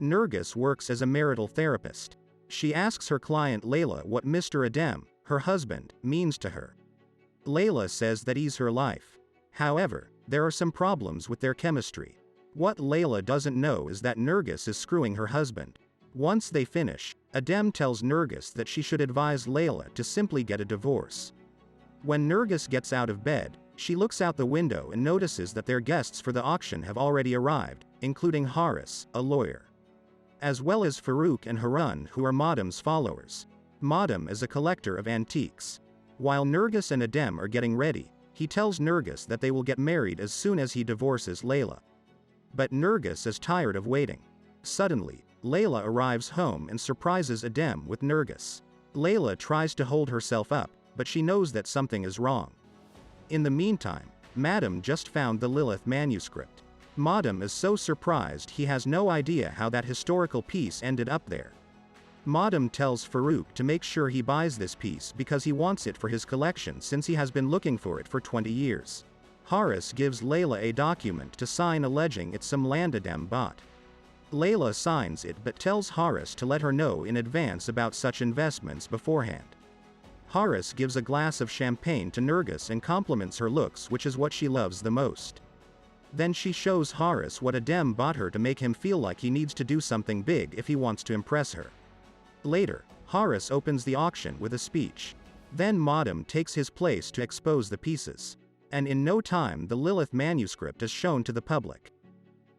Nergis works as a marital therapist. She asks her client Layla what Mr. Adem, her husband, means to her. Layla says that he's her life. However, there are some problems with their chemistry. What Layla doesn't know is that Nergis is screwing her husband. Once they finish, Adem tells Nergis that she should advise Layla to simply get a divorce. When Nergis gets out of bed, she looks out the window and notices that their guests for the auction have already arrived, including Haris, a lawyer, as well as Farouk and Harun, who are Madam's followers. Madam is a collector of antiques. While Nergis and Adem are getting ready, he tells Nergis that they will get married as soon as he divorces Layla. But Nergis is tired of waiting. Suddenly, Layla arrives home and surprises Adem with Nergis. Layla tries to hold herself up, but she knows that something is wrong. In the meantime, Madam just found the Lilith manuscript. Madam is so surprised he has no idea how that historical piece ended up there. Madam tells Farouk to make sure he buys this piece because he wants it for his collection since he has been looking for it for 20 years. Haris gives Layla a document to sign alleging it's some land Adem bought. Layla signs it but tells Haris to let her know in advance about such investments beforehand. Haris gives a glass of champagne to Nergis and compliments her looks, which is what she loves the most. Then she shows Haris what Adem bought her to make him feel like he needs to do something big if he wants to impress her. Later, Haris opens the auction with a speech. Then Madam takes his place to expose the pieces. And in no time the Lilith manuscript is shown to the public.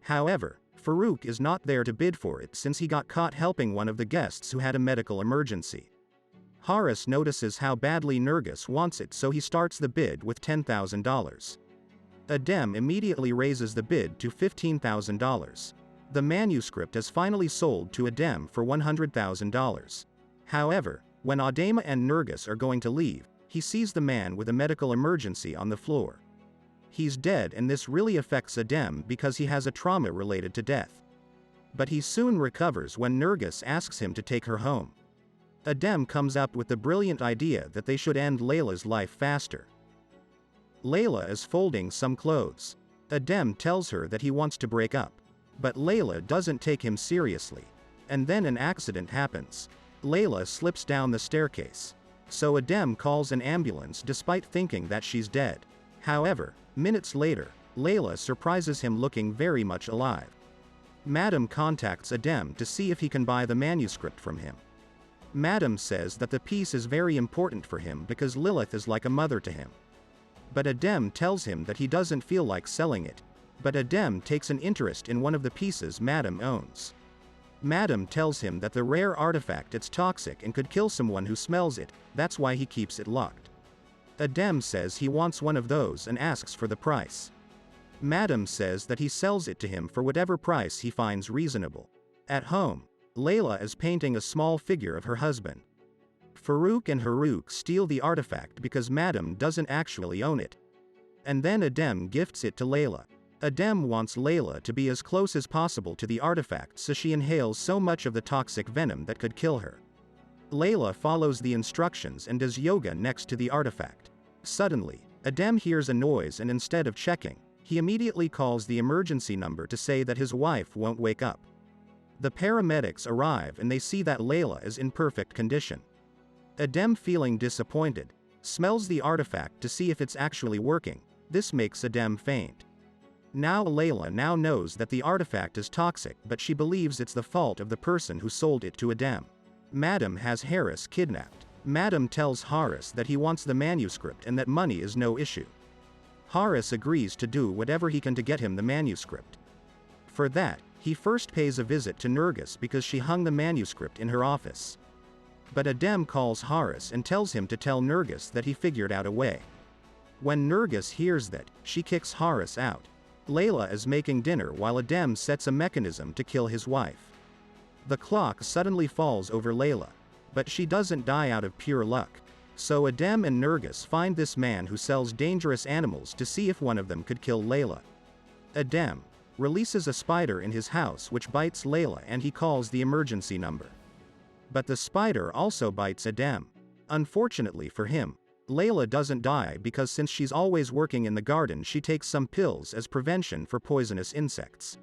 However, Farouk is not there to bid for it since he got caught helping one of the guests who had a medical emergency. Haris notices how badly Nergis wants it, so he starts the bid with $10,000. Adem immediately raises the bid to $15,000. The manuscript is finally sold to Adem for $100,000. However, when Adema and Nergis are going to leave, he sees the man with a medical emergency on the floor. He's dead, and this really affects Adem because he has a trauma related to death. But he soon recovers when Nergis asks him to take her home. Adem comes up with the brilliant idea that they should end Layla's life faster. Layla is folding some clothes. Adem tells her that he wants to break up. But Layla doesn't take him seriously. And then an accident happens. Layla slips down the staircase. So Adem calls an ambulance despite thinking that she's dead. However, minutes later, Layla surprises him looking very much alive. Madam contacts Adem to see if he can buy the manuscript from him. Madam says that the piece is very important for him because Lilith is like a mother to him. But Adem tells him that he doesn't feel like selling it. But Adem takes an interest in one of the pieces Madam owns. Madam tells him that the rare artifact is toxic and could kill someone who smells it, that's why he keeps it locked. Adem says he wants one of those and asks for the price. Madam says that he sells it to him for whatever price he finds reasonable. At home, Layla is painting a small figure of her husband. Farouk and Harouk steal the artifact because Madam doesn't actually own it. And then Adem gifts it to Layla. Adem wants Layla to be as close as possible to the artifact so she inhales so much of the toxic venom that could kill her. Layla follows the instructions and does yoga next to the artifact. Suddenly, Adem hears a noise, and instead of checking, he immediately calls the emergency number to say that his wife won't wake up. The paramedics arrive and they see that Layla is in perfect condition. Adem, feeling disappointed, smells the artifact to see if it's actually working. This makes Adem faint. Now Layla knows that the artifact is toxic, but she believes it's the fault of the person who sold it to Adem. Madam has Haris kidnapped. Madam tells Haris that he wants the manuscript and that money is no issue. Haris agrees to do whatever he can to get him the manuscript. For that, he first pays a visit to Nergis because she hung the manuscript in her office. But Adem calls Haris and tells him to tell Nergis that he figured out a way. When Nergis hears that, she kicks Haris out. Layla is making dinner while Adem sets a mechanism to kill his wife. The clock suddenly falls over Layla. But she doesn't die out of pure luck. So Adem and Nergis find this man who sells dangerous animals to see if one of them could kill Layla. Adem releases a spider in his house which bites Layla, and he calls the emergency number. But the spider also bites Adem. Unfortunately for him, Layla doesn't die because since she's always working in the garden, she takes some pills as prevention for poisonous insects.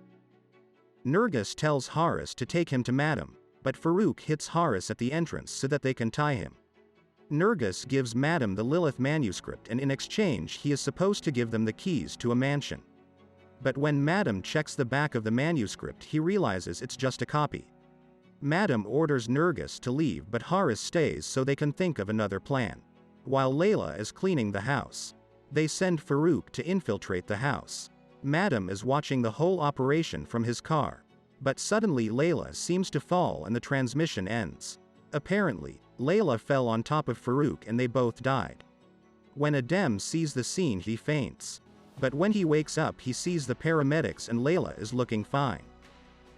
Nergis tells Haris to take him to Madam, but Farouk hits Haris at the entrance so that they can tie him. Nergis gives Madam the Lilith manuscript, and in exchange he is supposed to give them the keys to a mansion. But when Madam checks the back of the manuscript, he realizes it's just a copy. Madam orders Nergis to leave, but Haris stays so they can think of another plan. While Layla is cleaning the house, they send Farouk to infiltrate the house. Madam is watching the whole operation from his car. But suddenly Layla seems to fall and the transmission ends. Apparently, Layla fell on top of Farouk and they both died. When Adem sees the scene, he faints. But when he wakes up, he sees the paramedics and Layla is looking fine.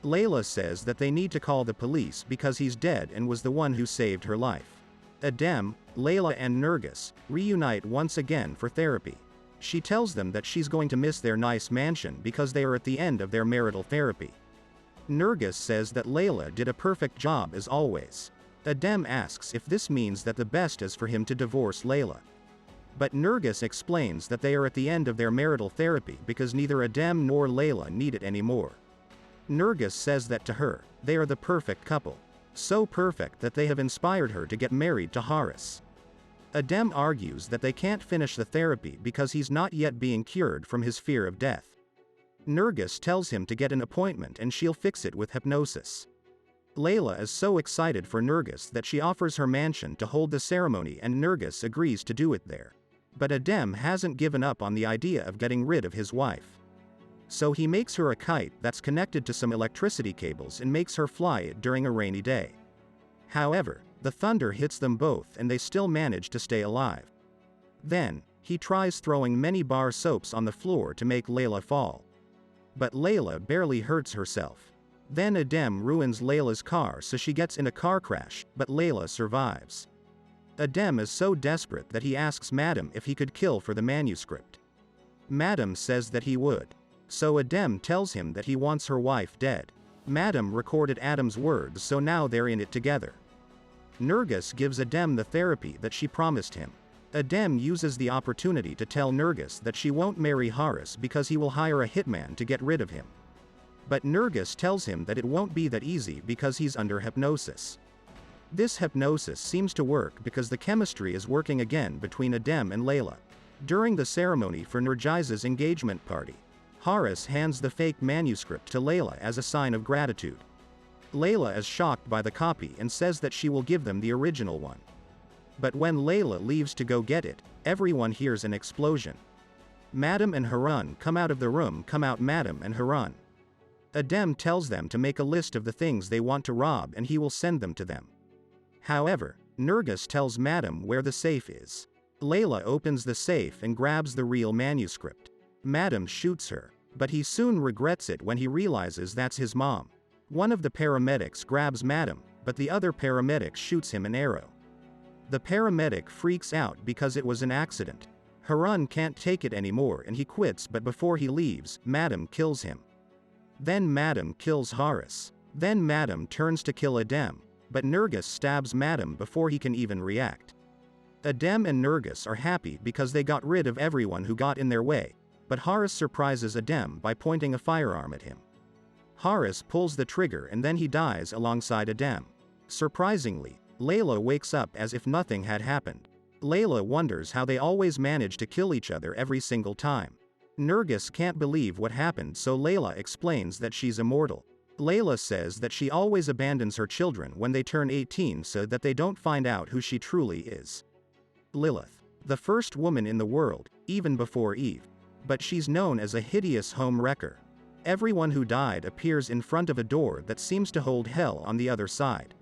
Layla says that they need to call the police because he's dead and was the one who saved her life. Adem, Layla and Nergis reunite once again for therapy. She tells them that she's going to miss their nice mansion because they are at the end of their marital therapy. Nergis says that Layla did a perfect job as always. Adem asks if this means that the best is for him to divorce Layla. But Nergis explains that they are at the end of their marital therapy because neither Adem nor Layla need it anymore. Nergis says that to her, they are the perfect couple. So perfect that they have inspired her to get married to Haris. Adem argues that they can't finish the therapy because he's not yet being cured from his fear of death. Nergis tells him to get an appointment and she'll fix it with hypnosis. Layla is so excited for Nergis that she offers her mansion to hold the ceremony and Nergis agrees to do it there. But Adem hasn't given up on the idea of getting rid of his wife. So he makes her a kite that's connected to some electricity cables and makes her fly it during a rainy day. However, the thunder hits them both and they still manage to stay alive. Then, he tries throwing many bar soaps on the floor to make Layla fall. But Layla barely hurts herself. Then Adem ruins Layla's car so she gets in a car crash, but Layla survives. Adem is so desperate that he asks Madam if he could kill for the manuscript. Madam says that he would. So Adem tells him that he wants her wife dead. Madam recorded Adem's words, so now they're in it together. Nergis gives Adem the therapy that she promised him. Adem uses the opportunity to tell Nergis that she won't marry Haris because he will hire a hitman to get rid of him. But Nergis tells him that it won't be that easy because he's under hypnosis. This hypnosis seems to work because the chemistry is working again between Adem and Layla. During the ceremony for Nergis's engagement party, Haris hands the fake manuscript to Layla as a sign of gratitude. Layla is shocked by the copy and says that she will give them the original one. But when Layla leaves to go get it, everyone hears an explosion. Madam and Harun come out of the room. Madam and Harun. Adem tells them to make a list of the things they want to rob and he will send them to them. However, Nergis tells Madam where the safe is. Layla opens the safe and grabs the real manuscript. Madam shoots her, but he soon regrets it when he realizes that's his mom. One of the paramedics grabs Madam, but the other paramedic shoots him an arrow. The paramedic freaks out because it was an accident. Harun can't take it anymore and he quits, but before he leaves, Madam kills him. Then Madam kills Haris. Then Madam turns to kill Adem, but Nergis stabs Madam before he can even react. Adem and Nergis are happy because they got rid of everyone who got in their way, but Haris surprises Adem by pointing a firearm at him. Haris pulls the trigger and then he dies alongside Adem. Surprisingly, Layla wakes up as if nothing had happened. Layla wonders how they always manage to kill each other every single time. Nergis can't believe what happened, so Layla explains that she's immortal. Layla says that she always abandons her children when they turn 18 so that they don't find out who she truly is. Lilith, the first woman in the world, even before Eve. But she's known as a hideous home wrecker. Everyone who died appears in front of a door that seems to hold hell on the other side.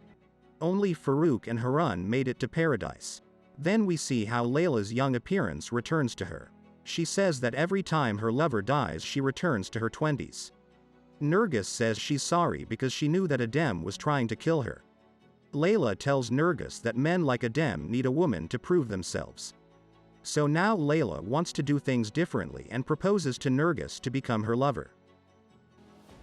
Only Farouk and Harun made it to paradise. Then we see how Layla's young appearance returns to her. She says that every time her lover dies she returns to her 20s. Nergis says she's sorry because she knew that Adem was trying to kill her. Layla tells Nergis that men like Adem need a woman to prove themselves. So now Layla wants to do things differently and proposes to Nergis to become her lover.